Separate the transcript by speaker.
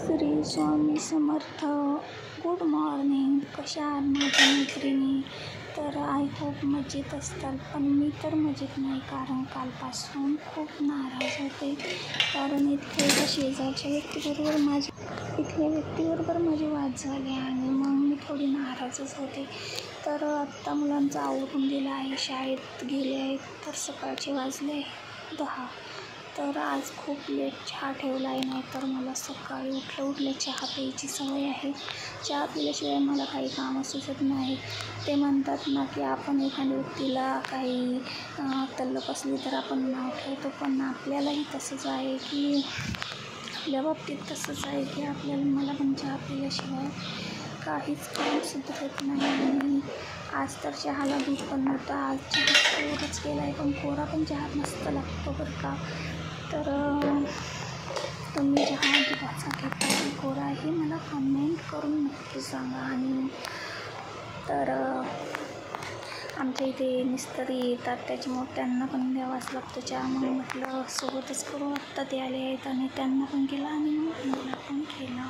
Speaker 1: Shri Swami Samarth. Good morning. कशा आहात माझ्या मैत्रिणी? तर आय होप मजेत असताल, पण मी तर मजेत नाही, कारण कालपासून खूप नाराज होते. कारण इथल्या शेजारच्या व्यक्तीबरोबर माझे वाद झाले आणि मग मी थोडी नाराजच होते. तर आत्ता मुलांचं आवरून दिलं आहे, शाळेत गेले आहेत, तर सकाळचे वाजले 10. तर आज खूप लेट चहा ठेवला आहे, नाही तर मला सकाळी उठल्या चहा प्यायची सवय आहे. चहा पिल्याशिवाय मला काही कामं सुचत नाही. ते म्हणतात ना की आपण एखाद्या व्यक्तीला काही तल्लफ असली तर आपण नाव ठेवतो, पण आपल्यालाही तसंच आहे की आपल्या बाबतीत तसंच आहे की मला पण चहा पिल्याशिवाय काहीच काम सुचत नाही. आणि आज तर चहाला दूध पण नव्हतं, आज चहा कोराच केला आहे, पण कोरा पण चहा मस्त लागतो बरं का. तर तुम्ही चहा दुधाचा घेता की कोरा हे मला कमेंट करून नक्की सांगा. आणि तर आमच्या इथे मिस्त्री येतात, त्याच्यामुळे त्यांना पण द्यावाच लागतो चहा. मग म्हटलं सोबतच करू. आत्ता ते आले आहेत आणि त्यांना पण केला आणि मग मला पण केला.